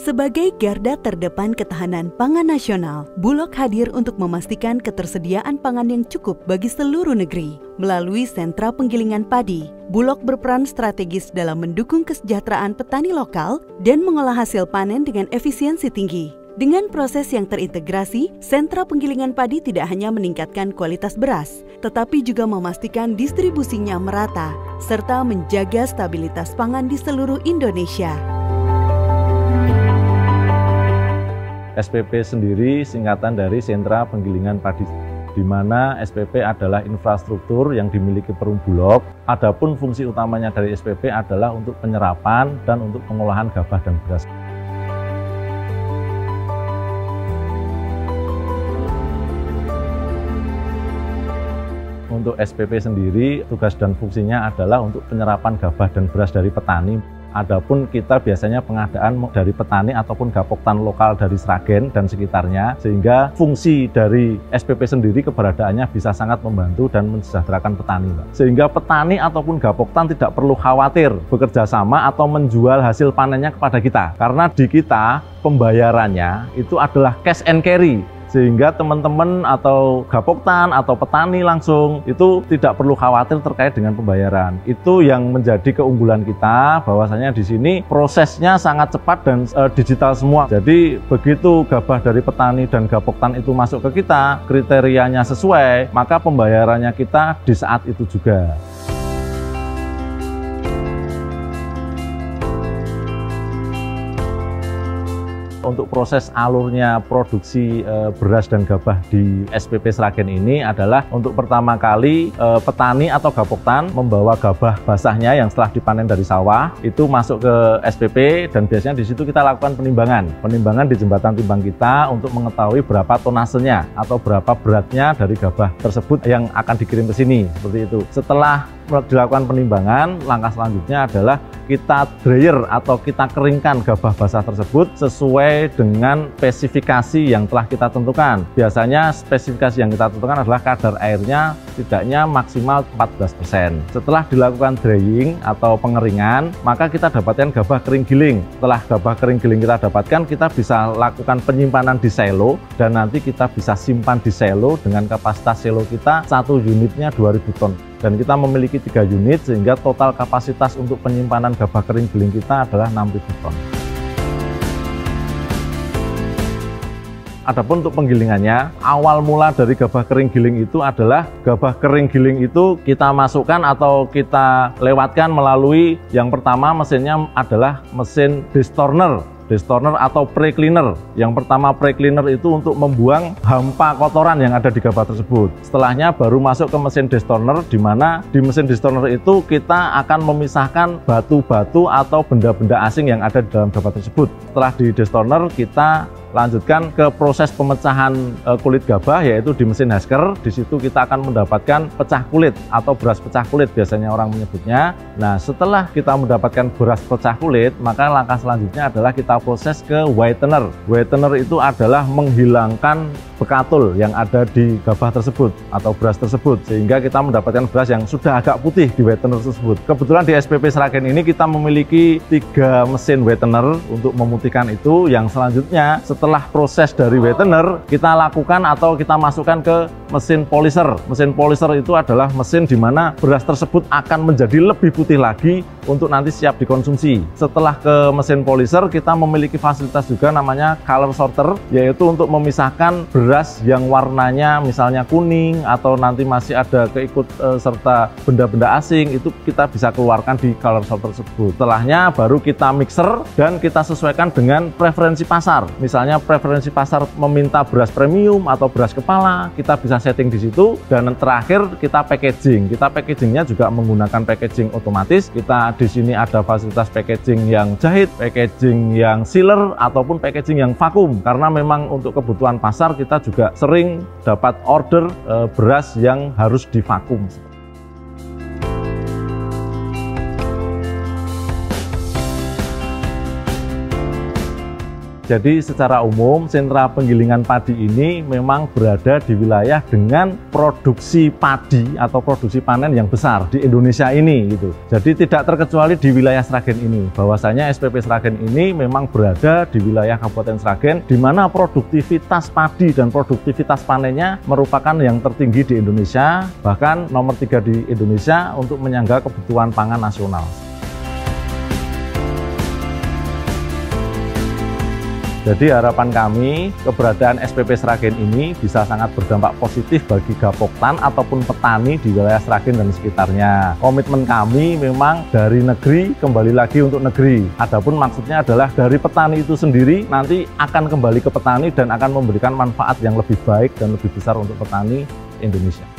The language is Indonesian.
Sebagai garda terdepan ketahanan pangan nasional, Bulog hadir untuk memastikan ketersediaan pangan yang cukup bagi seluruh negeri. Melalui sentra penggilingan padi, Bulog berperan strategis dalam mendukung kesejahteraan petani lokal dan mengolah hasil panen dengan efisiensi tinggi. Dengan proses yang terintegrasi, sentra penggilingan padi tidak hanya meningkatkan kualitas beras, tetapi juga memastikan distribusinya merata, serta menjaga stabilitas pangan di seluruh Indonesia. SPP sendiri singkatan dari Sentra Penggilingan Padi, di mana SPP adalah infrastruktur yang dimiliki Perum Bulog. Adapun fungsi utamanya dari SPP adalah untuk penyerapan dan untuk pengolahan gabah dan beras. Untuk SPP sendiri, tugas dan fungsinya adalah untuk penyerapan gabah dan beras dari petani. Adapun kita biasanya pengadaan dari petani ataupun gapoktan lokal dari Sragen dan sekitarnya, sehingga fungsi dari SPP sendiri keberadaannya bisa sangat membantu dan mensejahterakan petani, Pak. Sehingga petani ataupun gapoktan tidak perlu khawatir bekerja sama atau menjual hasil panennya kepada kita, karena di kita pembayarannya itu adalah cash and carry. Sehingga teman-teman atau gapoktan atau petani langsung itu tidak perlu khawatir terkait dengan pembayaran. Itu yang menjadi keunggulan kita, bahwasanya di sini prosesnya sangat cepat dan digital semua. Jadi begitu gabah dari petani dan gapoktan itu masuk ke kita, kriterianya sesuai, maka pembayarannya kita di saat itu juga. Untuk proses alurnya produksi beras dan gabah di SPP Sragen ini adalah untuk pertama kali petani atau gapoktan membawa gabah basahnya yang setelah dipanen dari sawah itu masuk ke SPP, dan biasanya di situ kita lakukan penimbangan di jembatan timbang kita untuk mengetahui berapa tonasenya atau berapa beratnya dari gabah tersebut yang akan dikirim ke sini, seperti itu. Setelah dilakukan penimbangan, langkah selanjutnya adalah kita dryer atau kita keringkan gabah basah tersebut sesuai dengan spesifikasi yang telah kita tentukan. Biasanya spesifikasi yang kita tentukan adalah kadar airnya tidaknya maksimal 14%. Setelah dilakukan drying atau pengeringan, maka kita dapatkan gabah kering giling. Setelah gabah kering giling kita dapatkan, kita bisa lakukan penyimpanan di silo, dan nanti kita bisa simpan di silo dengan kapasitas silo kita 1 unitnya 2000 ton. Dan kita memiliki 3 unit, sehingga total kapasitas untuk penyimpanan gabah kering giling kita adalah 6.000 ton. Adapun untuk penggilingannya, awal mula dari gabah kering giling itu adalah gabah kering giling itu kita masukkan atau kita lewatkan melalui, yang pertama mesinnya adalah mesin distorner atau pre-cleaner. Yang pertama pre-cleaner itu untuk membuang hampa kotoran yang ada di gabah tersebut. Setelahnya baru masuk ke mesin distorner, di mana di mesin distorner itu kita akan memisahkan batu-batu atau benda-benda asing yang ada di dalam gabah tersebut. Setelah di distorner, kita lanjutkan ke proses pemecahan kulit gabah, yaitu di mesin hasker. Di situ kita akan mendapatkan pecah kulit atau beras pecah kulit biasanya orang menyebutnya. Nah, setelah kita mendapatkan beras pecah kulit, maka langkah selanjutnya adalah kita proses ke whitener. Whitener itu adalah menghilangkan bekatul yang ada di gabah tersebut atau beras tersebut, sehingga kita mendapatkan beras yang sudah agak putih di whitener tersebut. Kebetulan di SPP Sragen ini kita memiliki 3 mesin whitener untuk memutihkan itu. Yang selanjutnya, setelah proses dari whitener, kita lakukan atau kita masukkan ke mesin polisher. Mesin polisher itu adalah mesin di mana beras tersebut akan menjadi lebih putih lagi untuk nanti siap dikonsumsi. Setelah ke mesin polisher, kita memiliki fasilitas juga namanya color sorter, yaitu untuk memisahkan beras yang warnanya misalnya kuning atau nanti masih ada keikut serta benda-benda asing, itu kita bisa keluarkan di color sorter tersebut. Setelahnya baru kita mixer dan kita sesuaikan dengan preferensi pasar. Misalnya preferensi pasar meminta beras premium atau beras kepala, kita bisa setting di situ. Dan terakhir kita packaging. Kita packagingnya juga menggunakan packaging otomatis. Kita di sini ada fasilitas packaging yang jahit, packaging yang sealer, ataupun packaging yang vakum. Karena memang untuk kebutuhan pasar kita juga sering dapat order beras yang harus divakum. Jadi secara umum sentra penggilingan padi ini memang berada di wilayah dengan produksi padi atau produksi panen yang besar di Indonesia ini gitu. Jadi tidak terkecuali di wilayah Sragen ini. Bahwasanya SPP Sragen ini memang berada di wilayah Kabupaten Sragen di mana produktivitas padi dan produktivitas panennya merupakan yang tertinggi di Indonesia, bahkan nomor 3 di Indonesia untuk menyangga kebutuhan pangan nasional. Jadi harapan kami, keberadaan SPP Sragen ini bisa sangat berdampak positif bagi Gapoktan ataupun petani di wilayah Sragen dan sekitarnya. Komitmen kami memang dari negeri kembali lagi untuk negeri. Adapun maksudnya adalah dari petani itu sendiri nanti akan kembali ke petani dan akan memberikan manfaat yang lebih baik dan lebih besar untuk petani Indonesia.